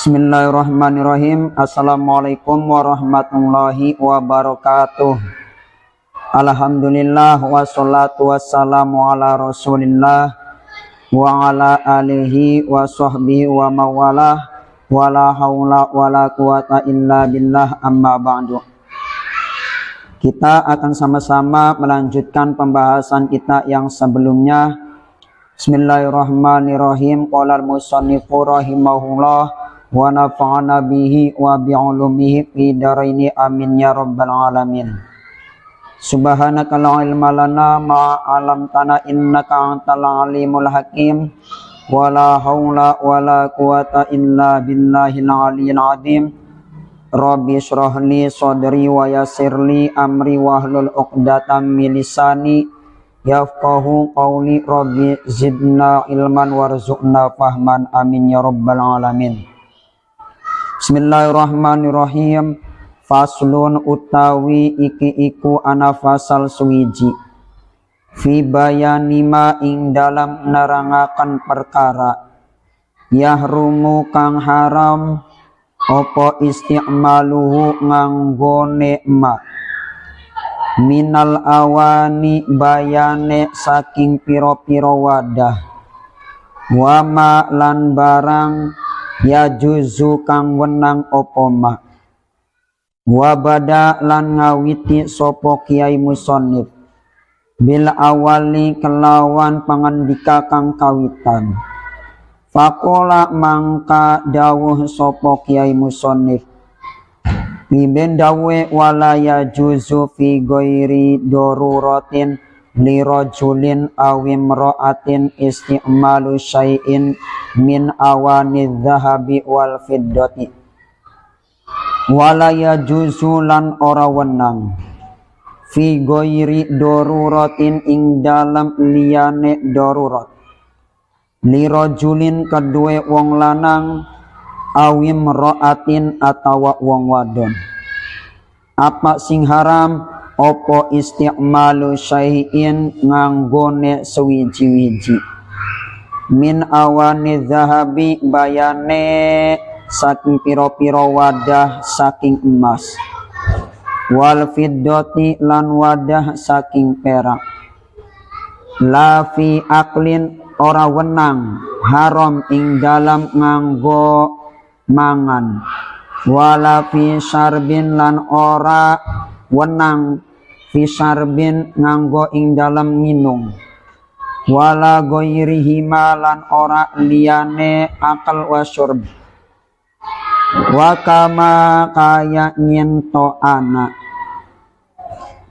Bismillahirrahmanirrahim. Assalamualaikum warahmatullahi wabarakatuh. Alhamdulillah wassalatu wassalamu ala rasulillah wa ala alihi wa sahbihi wa mawalah wa la hawla wa la quwata illa billah, amma ba'du. Kita akan sama-sama melanjutkan pembahasan kita yang sebelumnya. Bismillahirrahmanirrahim. Qala al-musannifu rahimahullah wa nafa'ana bihi wa bi'ulumihi fi daraini amin ya rabbal alamin. Subhanaka la ilma lana ma 'allamtana innaka antal alimul hakim wa la haula wa la quwata illa billahil aliyyil azim. Rabbi shrah li sadri wa yassir li amri wahlul 'uqdatam min lisani yafqahu qawli. Rabbi zidna ilman warzuqna fahman amin ya rabbal alamin. Bismillahirrahmanirrahim. Faslun utawi iki iku ana fasal suwiji fi bayani ma ing dalam nerangaken perkara yahrumu kang haram apa isti'maluhu nganggone ma minal awani bayane saking piro-piro wadah wa ma lan barang ya juzu kang wenang opo ma wa bada lan ngawiti sopo kiai musonif bil awali kelawan pangandika kang kawitan. Fakola mangka dawuh sopo kiai musonif biben dawe wala ya juzu fi ghairi daruratin lirajulin awim ro'atin isti'malu syai'in min awani dhahabi wal fiddati wala yajuzu lan ora wenang fi ghairi daruratin ing dalam liyane darurat lirajulin kedue wong lanang awim ro'atin atawa wong wadon. Apa sing haram? Opo isti'malu syai'in nganggone sewiji-wiji min awani dhahabi bayane saking piro-piro wadah saking emas wal fiddati lan wadah saking perak la fi aklin ora wenang haram ing dalam nganggo mangan wala fi syarbin lan ora wenang fisarbin nganggo ing dalam minum wala ghairihi malan ora liyane akal wasyurb wa kama kaya nyento ana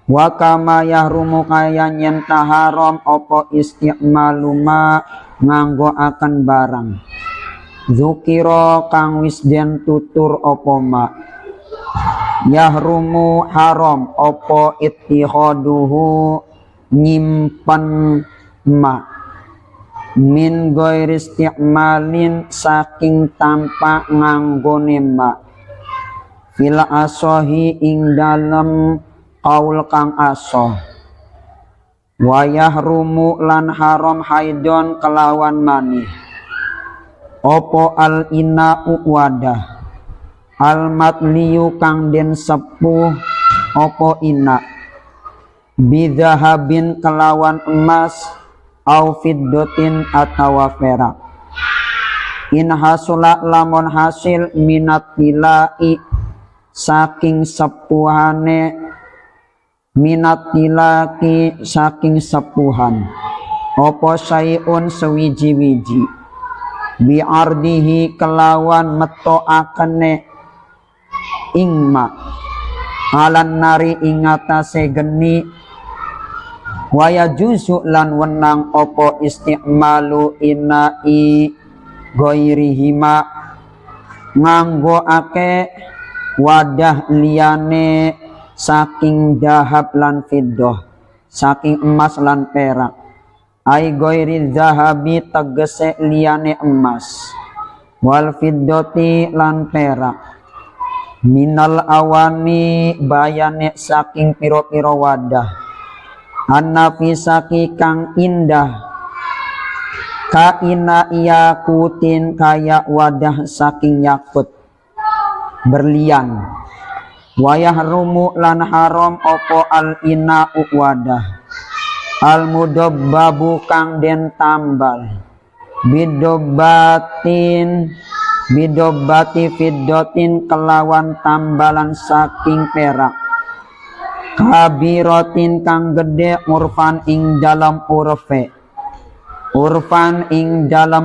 wa kama yahrumu kaya nyenta haram opo isti'malu ma nganggo akan barang zukiro kang wis den tutur opo ma yahrumu haram opo ittihaduhu nyimpen ma min ghairi isti'malin saking tanpa nganggone ma fil asohi ing dalem qaul kang asoh wa yahrumu lan haram haidon kelawan manih opo al ina'u wadah al matliyu kang den sepuh opo ina bidhahabin kelawan emas au fiddotin atawa perak in hasula lamun hasil minat tilai saking sepuhane minat tilaki saking sepuhan opo syai'un sewiji-wiji bi'ardihi kelawan metoakene ingma alan nari ingatase geni waya juzu lan wenang opo isti'malu ina'i ghairihima nganggo ake wadah liyane saking dahab lan fiddah saking emas lan perak ai ghairi dhahabi tegese liyane emas wal fiddati lan perak minal awani bayane saking piro-piro wadah an-nafisaki kang indah Kaina yakutin kaya wadah saking yakut berlian. Wayahrumu lan haram opo al ina wadah al mudobbabu kang den tambal bidobbati fiddotin kelawan tambalan saking perak kabirotin kang gede urfan ing dalam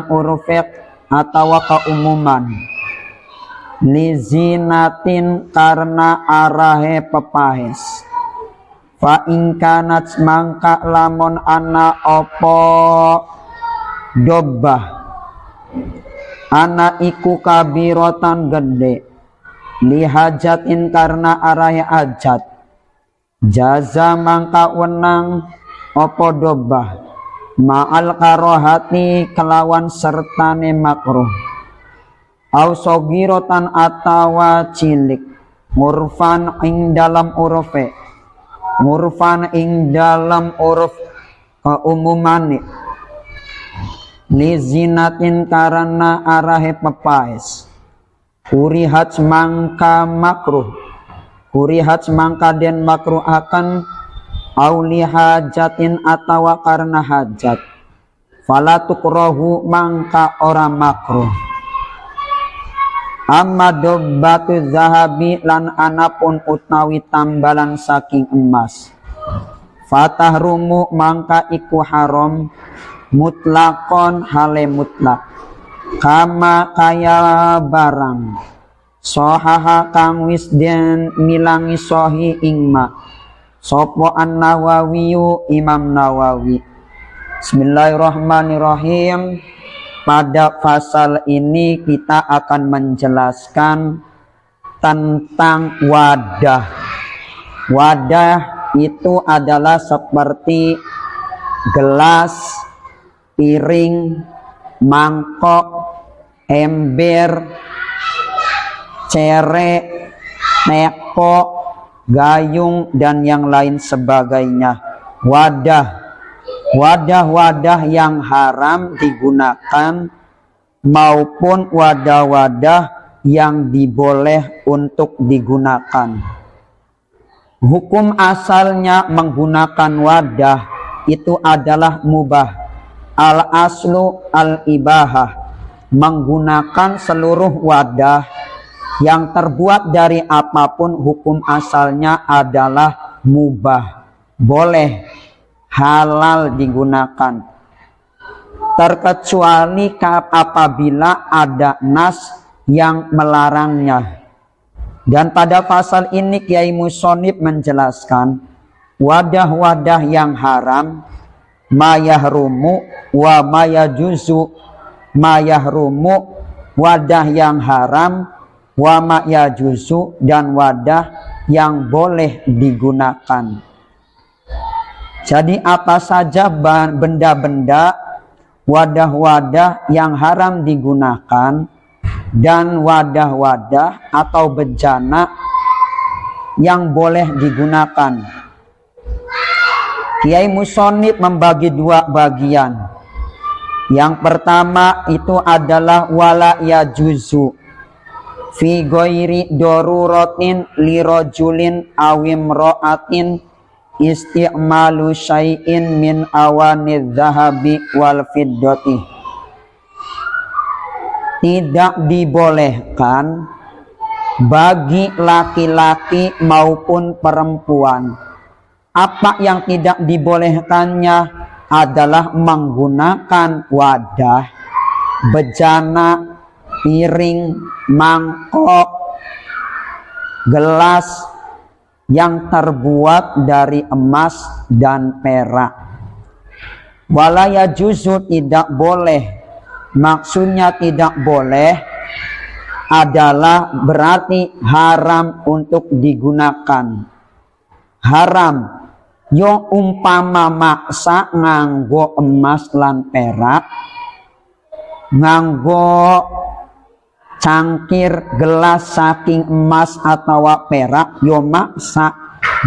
urfe atawa keumuman lizinatin karena arahe pepahes fa ingkanat mangka lamun ana opo dobbah ana iku kabirotan gede lihajatin karena arahe hajat jaza mangka wenang opo dobbah ma'al karohati kelawan sertane makruh au sogirotan atawa cilik murfan ing dalam uruf keumumane lizinatin karena arahe pepaes kurihat mangka den makruh akan auli hajatin atawa karena hajat fala tukrahu mangka ora makruh. Amma dobbatu zahabi lan anapun utawi tambalan saking emas fatahrumu mangka iku haram mutlakon hale mutlak kama kaya barang sohaha kang wis den milangi sohi ingma sopo an-Nawawiyu Imam Nawawi. Bismillahirrahmanirrahim. Pada pasal ini kita akan menjelaskan tentang wadah. Wadah itu adalah seperti gelas, piring, mangkok, ember, cerek, teko, gayung dan yang lain sebagainya. Wadah-wadah yang haram digunakan maupun wadah-wadah yang diboleh untuk digunakan. Hukum asalnya menggunakan wadah itu adalah mubah. Al-aslu al-ibahah, menggunakan seluruh wadah yang terbuat dari apapun hukum asalnya adalah mubah, boleh, halal digunakan, terkecuali apabila ada nas yang melarangnya. Dan pada pasal ini Kiai Musonib menjelaskan wadah-wadah yang haram, mayahrumu wa mayajuzu, mayahrumu wadah yang haram, wa mayajuzu dan wadah yang boleh digunakan. Jadi apa saja benda-benda, wadah-wadah yang haram digunakan dan wadah-wadah atau bejana yang boleh digunakan. Kiai Musonib membagi dua bagian. Yang pertama itu adalah wala yajuzu fi ghairi daruratin lirajulin awim ra'atin isti'malu syai'in min awanidz zahabi wal fiddati. Tidak dibolehkan bagi laki-laki maupun perempuan. Apa yang tidak dibolehkannya adalah menggunakan wadah, bejana, piring, mangkok, gelas yang terbuat dari emas dan perak. Walaya juzu tidak boleh, maksudnya tidak boleh adalah berarti haram untuk digunakan. Haram yo umpama maksa nganggo emas lan perak, nganggo cangkir gelas saking emas atau perak yo maksa,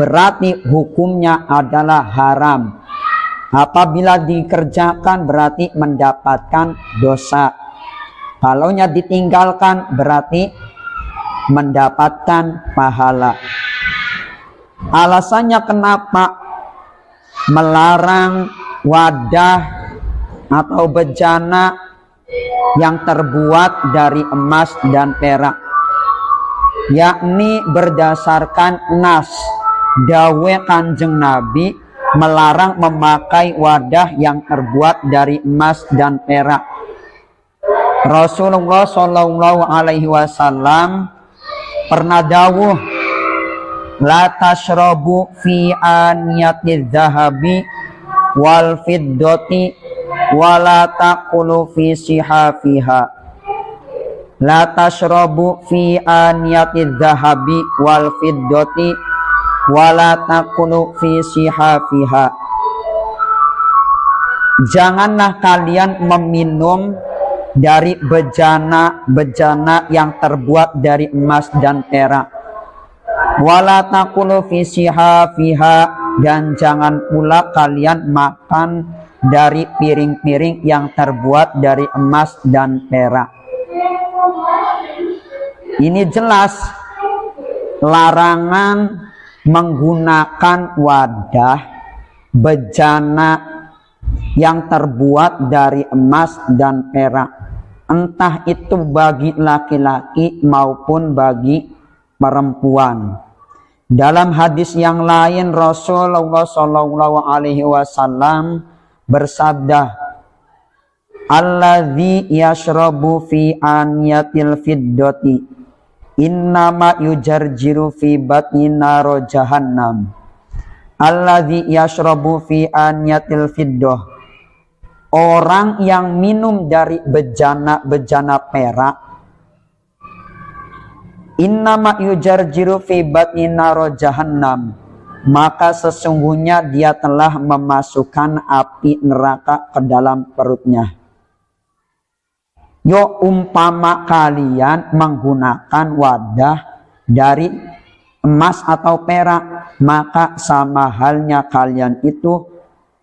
berarti hukumnya adalah haram. Apabila dikerjakan berarti mendapatkan dosa. Kalaunya ditinggalkan berarti mendapatkan pahala. Alasannya kenapa melarang wadah atau bejana yang terbuat dari emas dan perak, yakni berdasarkan nas dawe Kanjeng Nabi melarang memakai wadah yang terbuat dari emas dan perak. Rasulullah Shallallahu Alaihi Wasallam pernah dawuh, la tashrabu fi aniyati dhahabi wal fiddati wala taqulu fi sihafiha. La tashrabu fi aniyati dhahabi wal fiddati wala taqulu fi sihafiha. Janganlah kalian meminum dari bejana yang terbuat dari emas dan perak. Wala taqulu fi sihafiha, dan jangan pula kalian makan dari piring-piring yang terbuat dari emas dan perak. Ini jelas larangan menggunakan wadah bejana yang terbuat dari emas dan perak, entah itu bagi laki-laki maupun bagi perempuan. Dalam hadis yang lain Rasulullah Shallallahu Alaihi Wasallam bersabda, alladzi yashrabu fi aniyatil fiddati innama yujarjiru fi batni naro jahannam. Alladzi yashrabu fi aniyatil fiddah, orang yang minum dari bejana perak, innama yujarjiru fi batni naro jahannam, maka sesungguhnya dia telah memasukkan api neraka ke dalam perutnya. Yo umpama kalian menggunakan wadah dari emas atau perak, maka sama halnya kalian itu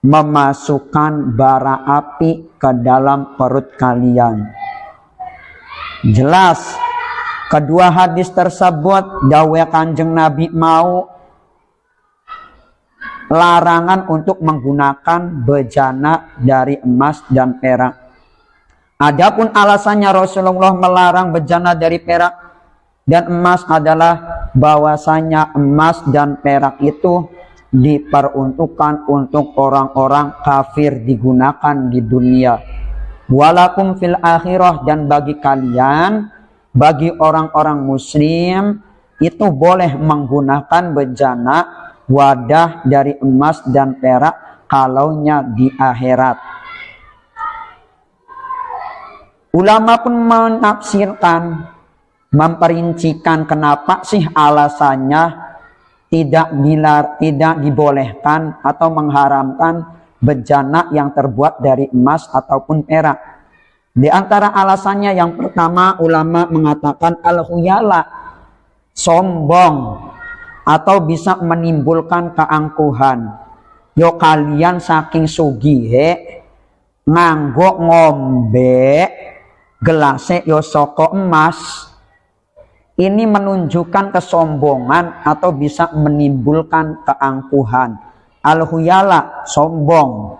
memasukkan bara api ke dalam perut kalian. Jelas kedua hadis tersebut dawe Kanjeng Nabi mau larangan untuk menggunakan bejana dari emas dan perak. Adapun alasannya Rasulullah melarang bejana dari perak dan emas adalah bahwasanya emas dan perak itu diperuntukkan untuk orang-orang kafir, digunakan di dunia. Walakum fil akhirah, dan bagi kalian, bagi orang-orang muslim itu boleh menggunakan bejana wadah dari emas dan perak kalaunya di akhirat. Ulama pun menafsirkan, memperincikan kenapa sih alasannya tidak dibolehkan atau mengharamkan bejana yang terbuat dari emas ataupun perak. Di antara alasannya yang pertama, ulama mengatakan al-khuyala, sombong atau bisa menimbulkan keangkuhan. Yo kalian saking sugihe nganggo ngombe gelase yo soko emas, ini menunjukkan kesombongan atau bisa menimbulkan keangkuhan. Al-khuyala, sombong,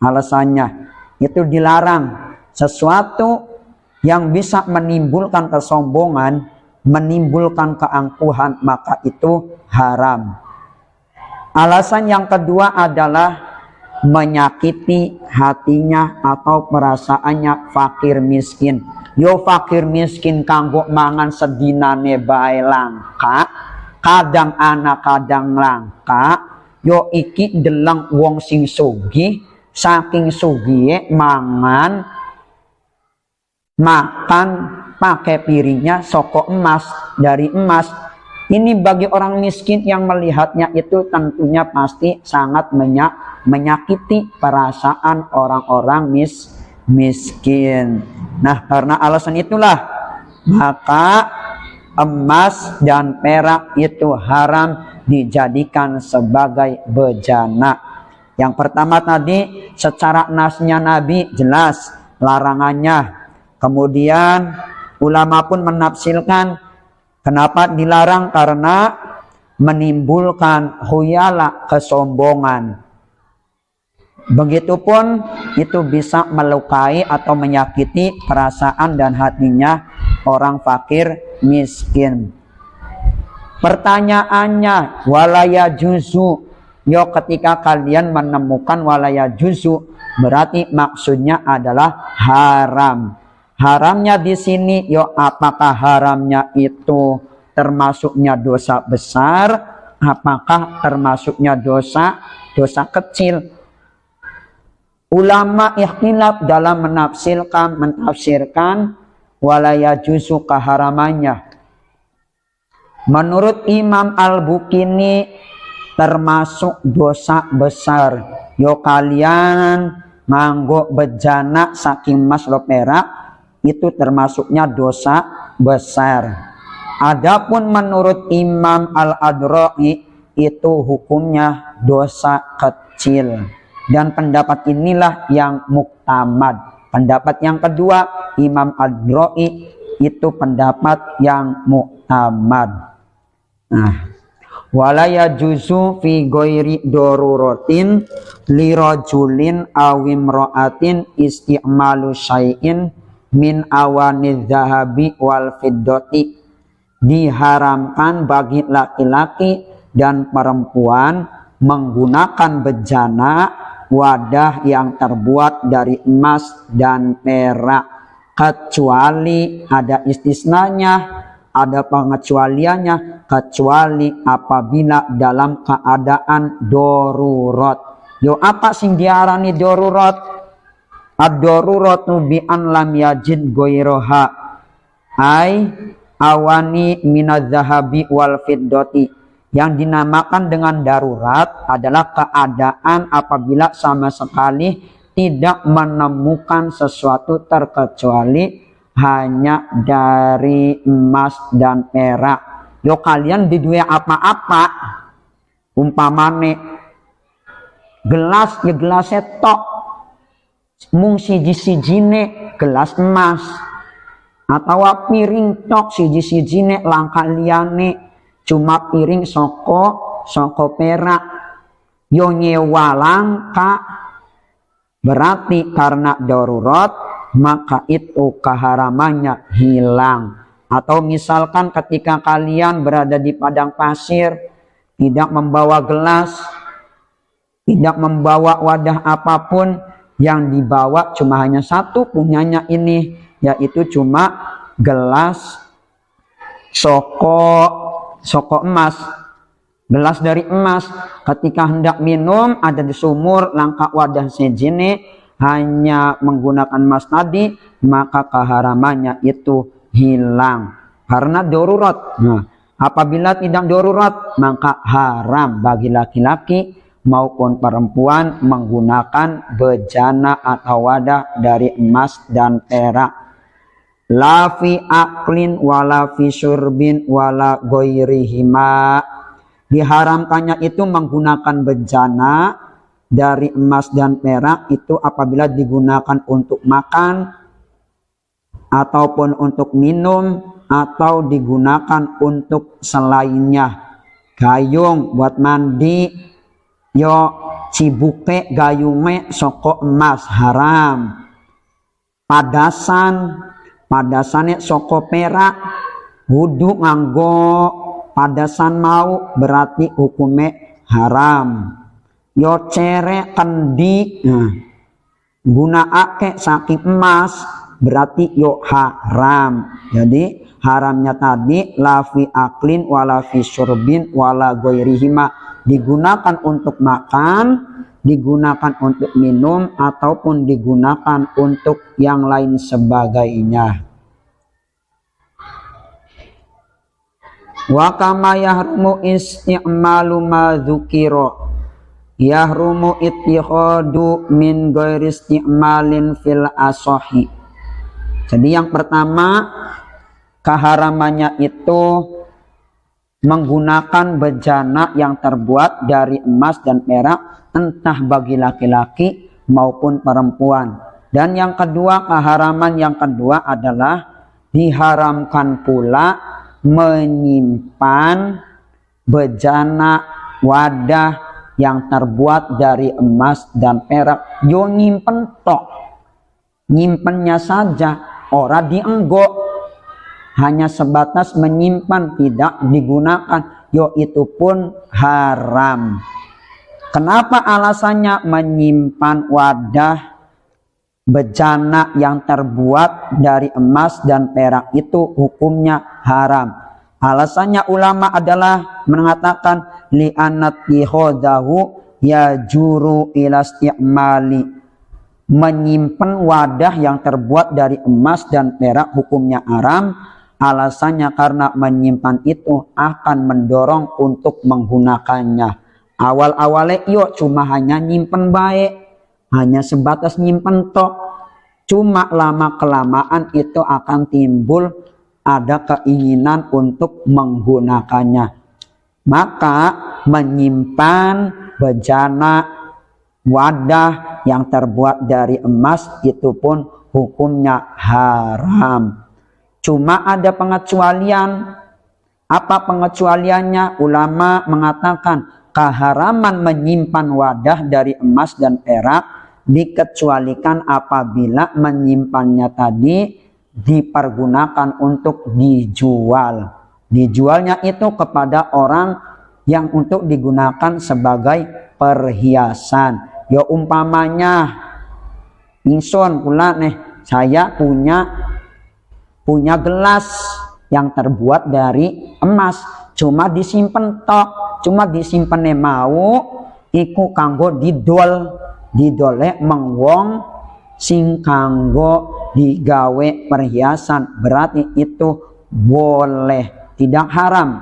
alasannya itu dilarang. Sesuatu yang bisa menimbulkan kesombongan, menimbulkan keangkuhan, maka itu haram. Alasan yang kedua adalah menyakiti hatinya atau perasaannya fakir miskin. Yo fakir miskin kanggo mangan sedinane bae langka, kadang ana kadang langka. Yo iki delang wong sing sugih, saking sugihe makan pakai piringnya soko emas, dari emas. Ini bagi orang miskin yang melihatnya itu tentunya pasti sangat menyakiti perasaan orang-orang miskin. Nah, karena alasan itulah maka emas dan perak itu haram dijadikan sebagai bejana. Yang pertama tadi secara nasnya Nabi jelas larangannya. Kemudian ulama pun menafsirkan kenapa dilarang, karena menimbulkan khuyala, kesombongan. Begitupun itu bisa melukai atau menyakiti perasaan dan hatinya orang fakir miskin. Pertanyaannya, walaya juzu, yo ketika kalian menemukan walaya juzu, berarti maksudnya adalah haram. Haramnya di sini, yo apakah haramnya itu termasuknya dosa besar, apakah termasuknya dosa kecil? Ulama ikhtilaf dalam menafsirkan walaya juzu keharamannya. Menurut Imam Al-Bukini termasuk dosa besar. Yo kalian nganggo bejana saking emas lo perak, itu termasuknya dosa besar. Adapun menurut Imam Al-Adra'i itu hukumnya dosa kecil. Dan pendapat inilah yang muktamad. Pendapat yang kedua, Imam Ad-Dra'i, itu pendapat yang muktamad. Nah, walaya juzu fi ghairi daruratin li rajulin awim ra'atin isti'malu syai'in min awani zahabi wal fiddati. Diharamkan bagi laki-laki dan perempuan menggunakan bejana, wadah yang terbuat dari emas dan perak, kecuali ada istisnanya, ada pengecualiannya, kecuali apabila dalam keadaan darurat. Yo apa sing diarani darurat? Ad-daruratu bi an lam yajid ghairaha ai awani minaz zahabi wal fiddati. Yang dinamakan dengan darurat adalah keadaan apabila sama sekali tidak menemukan sesuatu terkecuali hanya dari emas dan perak. Yo kalian di dua apa-apa, umpamane gelas ya gelasnya tok, mung siji-sijine gelas emas, atau piring tok siji-sijine langka liyane cuma piring soko perak, yo nyewa langka, berarti karena darurat maka itu keharamannya hilang. Atau misalkan ketika kalian berada di padang pasir, tidak membawa gelas, tidak membawa wadah apapun, yang dibawa cuma hanya satu punyanya ini, yaitu cuma gelas soko emas, gelas dari emas. Ketika hendak minum ada di sumur langka wadah sejene hanya menggunakan emas tadi, maka keharamannya itu hilang karena darurat. Nah, apabila tidak darurat maka haram bagi laki-laki maupun perempuan menggunakan bejana atau wadah dari emas dan perak. La fi aklin wala fi syurbin wala ghairihima. Diharamkannya itu menggunakan bejana dari emas dan perak itu apabila digunakan untuk makan ataupun untuk minum atau digunakan untuk selainnya. Gayung buat mandi, yo cibuke gayunge soko emas haram. Padasane soko perak, wudu nganggo padasan mau berarti hukume haram. Yo cere kendi gunakake saking emas berarti yo haram. Jadi haramnya tadi la fi aklin wala fi syurbin wala ghairihima, digunakan untuk makan, digunakan untuk minum ataupun digunakan untuk yang lain sebagainya. Wa kama yahrumu isti'malu ma dzukira yahrumu ittikhadu min ghairi isti'malin fil asahi. Jadi yang pertama keharamannya itu menggunakan bejana yang terbuat dari emas dan perak, entah bagi laki-laki maupun perempuan. Dan yang kedua, keharaman yang kedua adalah diharamkan pula menyimpan bejana wadah yang terbuat dari emas dan perak. Yo nyimpen tok, nyimpennya saja, ora dienggo. Hanya sebatas menyimpan, tidak digunakan, yo itu pun haram. Kenapa alasannya? Menyimpan wadah bejana yang terbuat dari emas dan perak itu hukumnya haram. Alasannya ulama adalah mengatakan li'anat tihodahu ya juru ila isti'mali. Menyimpan wadah yang terbuat dari emas dan perak hukumnya haram. Alasannya karena menyimpan itu akan mendorong untuk menggunakannya. Awal-awalnya yo cuma hanya nyimpen baik, hanya sebatas nyimpen tok. Cuma lama-kelamaan itu akan timbul ada keinginan untuk menggunakannya. Maka menyimpan bejana wadah yang terbuat dari emas itu pun hukumnya haram. Cuma ada pengecualian. Apa pengecualiannya? Ulama mengatakan keharaman menyimpan wadah dari emas dan perak dikecualikan apabila menyimpannya tadi dipergunakan untuk dijual. Dijualnya itu kepada orang yang untuk digunakan sebagai perhiasan. Ya umpamanya ingsun pula nih, saya punya gelas yang terbuat dari emas, cuma disimpen tok, cuma disimpen mau iku kanggo didole mengwong sing kanggo digawe perhiasan, berarti itu boleh, tidak haram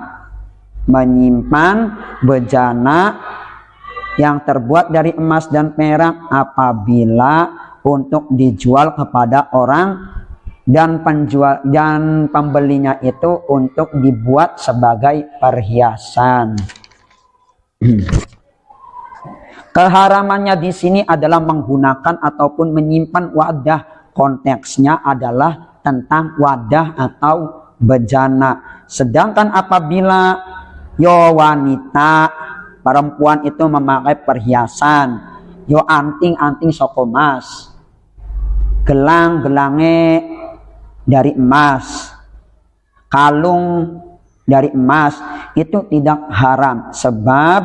menyimpan bejana yang terbuat dari emas dan perak apabila untuk dijual kepada orang dan penjual dan pembelinya itu untuk dibuat sebagai perhiasan. Keharamannya di sini adalah menggunakan ataupun menyimpan wadah. Konteksnya adalah tentang wadah atau bejana. Sedangkan apabila yo wanita, perempuan itu memakai perhiasan, yo anting-anting soko emas, gelang-gelange dari emas, kalung dari emas, itu tidak haram sebab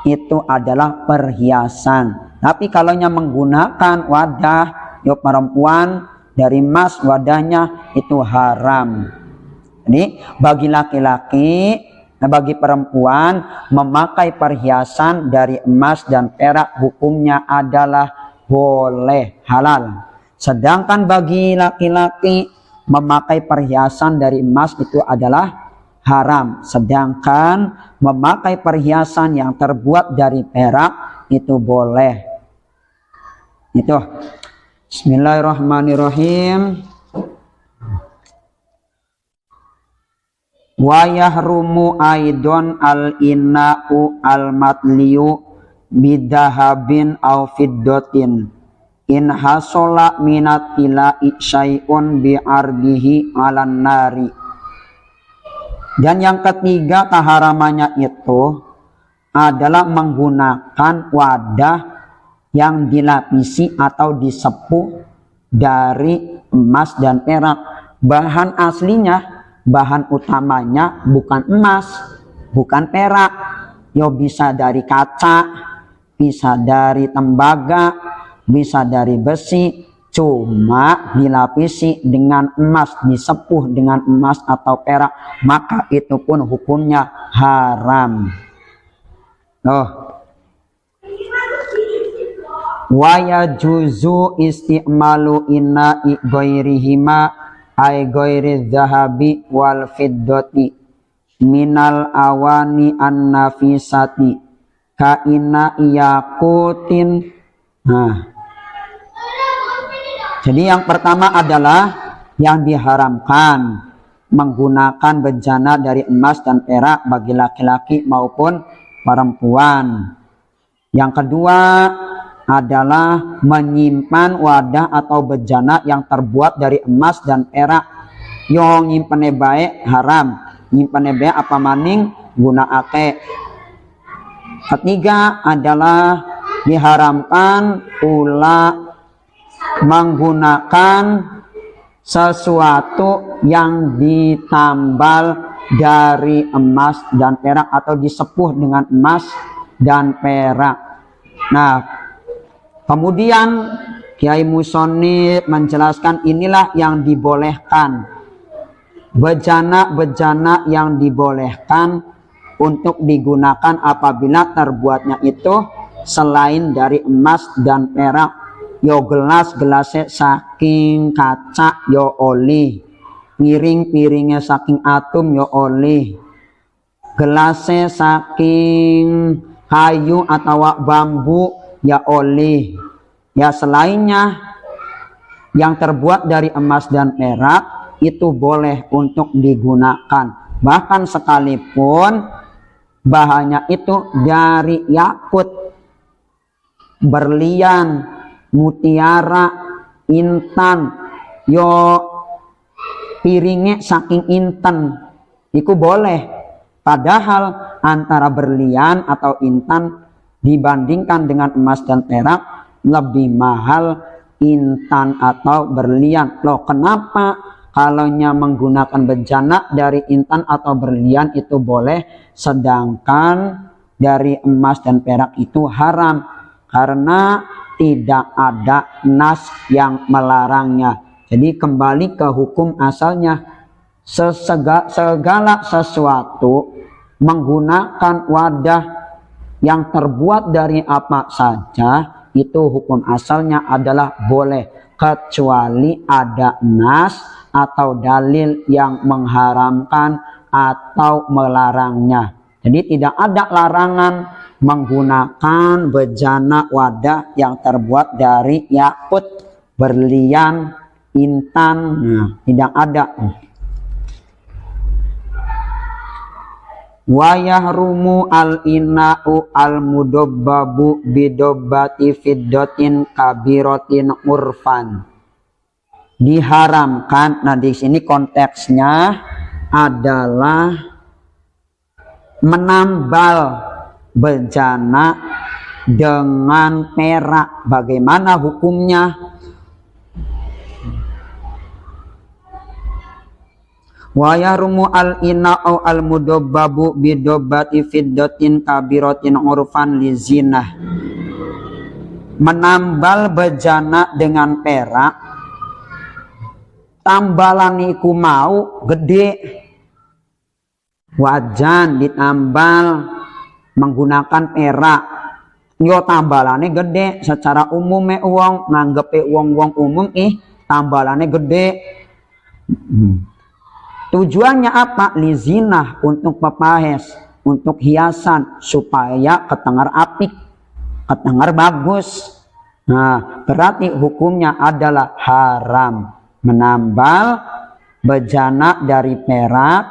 itu adalah perhiasan. Tapi kalau menggunakan wadah yo perempuan dari emas, wadahnya itu haram. Jadi bagi laki-laki, bagi perempuan memakai perhiasan dari emas dan perak hukumnya adalah boleh, halal. Sedangkan bagi laki-laki memakai perhiasan dari emas itu adalah haram. Sedangkan memakai perhiasan yang terbuat dari perak itu boleh. Itu. Bismillahirrahmanirrahim. Wa yahrumu aidon al-inna'u al-matliyu bidahabin aw fiddatin in hasola minat ila'i syai'un bi'ardihi alan nari. Dan yang ketiga keharamannya itu adalah menggunakan wadah yang dilapisi atau disepuh dari emas dan perak. Bahan aslinya, bahan utamanya bukan emas, bukan perak. Yo bisa dari kaca, bisa dari tembaga, bisa dari besi, cuma dilapisi dengan emas, disepuh dengan emas atau perak, maka itu pun hukumnya haram. Wa yajuzu isti'malu inna'i ghairihima ay ghairi dhahabi wal fiddati minal awani an-nafisati ka inna yaqutin. Jadi yang pertama adalah yang diharamkan menggunakan bejana dari emas dan perak bagi laki-laki maupun perempuan. Yang kedua adalah menyimpan wadah atau bejana yang terbuat dari emas dan perak. Yo nyimpen baik haram, nyimpen baik apa maning gunakake. Ketiga adalah diharamkan pula menggunakan sesuatu yang ditambal dari emas dan perak atau disepuh dengan emas dan perak. Nah, kemudian Kiai Musonib menjelaskan inilah yang dibolehkan. Bejana-bejana yang dibolehkan untuk digunakan apabila terbuatnya itu selain dari emas dan perak. Yo gelasnya saking kaca yo oli, piringnya saking atom yo oli, gelasnya saking kayu atau bambu ya oli. Ya selainnya yang terbuat dari emas dan perak itu boleh untuk digunakan, bahkan sekalipun bahannya itu dari yakut, berlian, mutiara, intan, yo piringnya saking intan, itu boleh. Padahal antara berlian atau intan dibandingkan dengan emas dan perak lebih mahal intan atau berlian. Loh kenapa? Kalaunya menggunakan bejana dari intan atau berlian itu boleh, sedangkan dari emas dan perak itu haram, karena tidak ada nas yang melarangnya. Jadi kembali ke hukum asalnya, segala sesuatu menggunakan wadah yang terbuat dari apa saja itu hukum asalnya adalah boleh, kecuali ada nas atau dalil yang mengharamkan atau melarangnya. Jadi tidak ada larangan menggunakan bejana wadah yang terbuat dari yakut, berlian, intan. Nah, tidak ada. Wa yahrumu al-ina'u al-mudobbabu bidobbati fiddatin kabiratin urfan. Diharamkan. Nah, di sini konteksnya adalah menambal bejana dengan perak. Bagaimana hukumnya? Wa yahrumu al-ina'u al-mudobbabu bidobbati fiddatin kabiratin urfan lizinah. Menambal bejana dengan perak, tambalan iku mau gede. Wajan ditambal menggunakan perak, yo tambalannya gede. Secara umum uang nganggepe uang umum tambalannya gede. Tujuannya apa? Lizinah, untuk pepahes, untuk hiasan, supaya ketengar apik, ketengar bagus. Nah, berarti hukumnya adalah haram menambal bejana dari perak,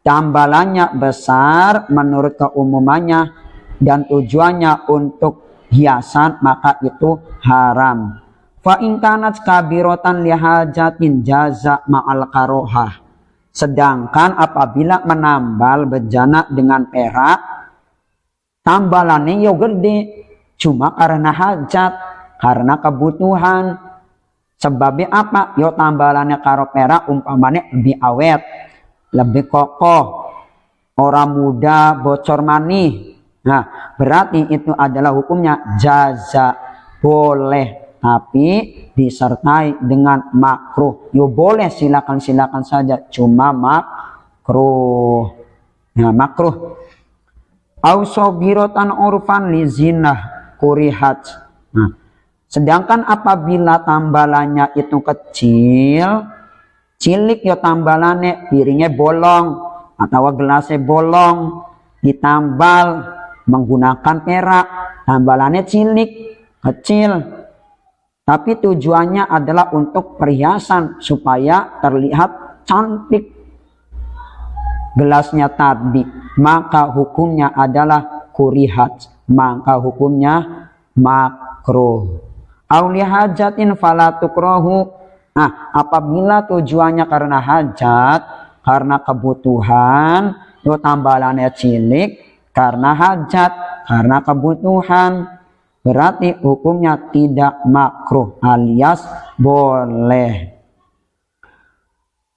tambalannya besar menurut keumumannya dan tujuannya untuk hiasan, maka itu haram. Fa in kanat kabiratan lihajatin jaza ma'al karohah. Sedangkan apabila menambal bejana dengan perak, tambalannya yo gede, cuma karena hajat, karena kebutuhan. Sebabnya apa? Yo tambalannya karo perak umpamanya lebih awet, lebih kokoh, orang muda bocor manih. Nah, berarti itu adalah hukumnya jaza, boleh, tapi disertai dengan makruh. Yo boleh, silakan saja, cuma makruh. Nah, makruh. Au sogirotan urfan lizinah kurihat. Nah, sedangkan apabila tambalannya itu kecil, cilik yo tambalannya, piringnya bolong atau gelasnya bolong, ditambal menggunakan perak, tambalannya cilik, kecil, tapi tujuannya adalah untuk perhiasan supaya terlihat cantik. gelasnya tadi, maka hukumnya adalah kurihat, maka hukumnya makruh. Auli hajatin fala tukrahu. Nah, apabila tujuannya karena hajat, karena kebutuhan, itu tambalannya cilik, karena hajat, karena kebutuhan, berarti hukumnya tidak makruh alias boleh.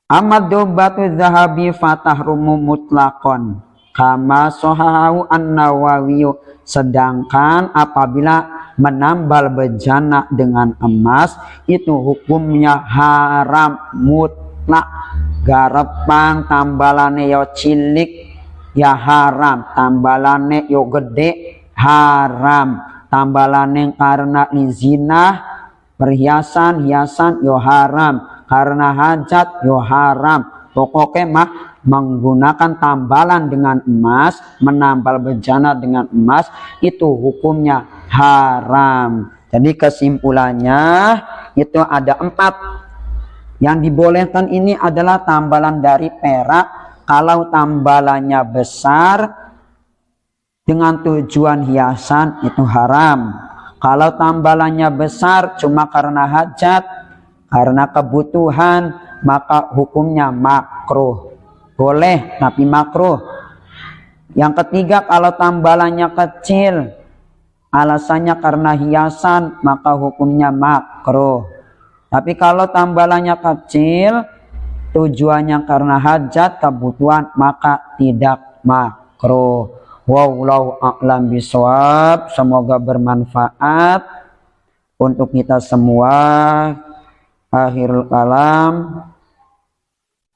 Amad dobatu zahabi fatahrumu mutlakon kama sohahu an-Nawawi. Sedangkan apabila menambal bejana dengan emas itu hukumnya haram mutlak. Garepan tambalane yo cilik ya haram, tambalane yo gede haram, tambalane karena zina perhiasan hiasan yo haram, karena hajat yo haram. Pokoknya mah menggunakan tambalan dengan emas, menambal bejana dengan emas itu hukumnya haram. Jadi kesimpulannya itu ada 4. Yang dibolehkan ini adalah tambalan dari perak kalau tambalannya besar dengan tujuan hiasan itu haram. Kalau tambalannya besar cuma karena hajat, karena kebutuhan, maka hukumnya makruh. Boleh tapi makruh. Yang ketiga, kalau tambalannya kecil, alasannya karena hiasan, maka hukumnya makruh. Tapi kalau tambalannya kecil, tujuannya karena hajat, kebutuhan, maka tidak makruh. Wallahu a'lam bishawab. Semoga bermanfaat untuk kita semua. Akhirul kalam.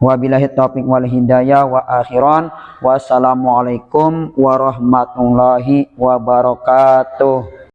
Wabillahi taufiq wal hidayah wa akhiran. Wassalamualaikum warahmatullahi wabarakatuh.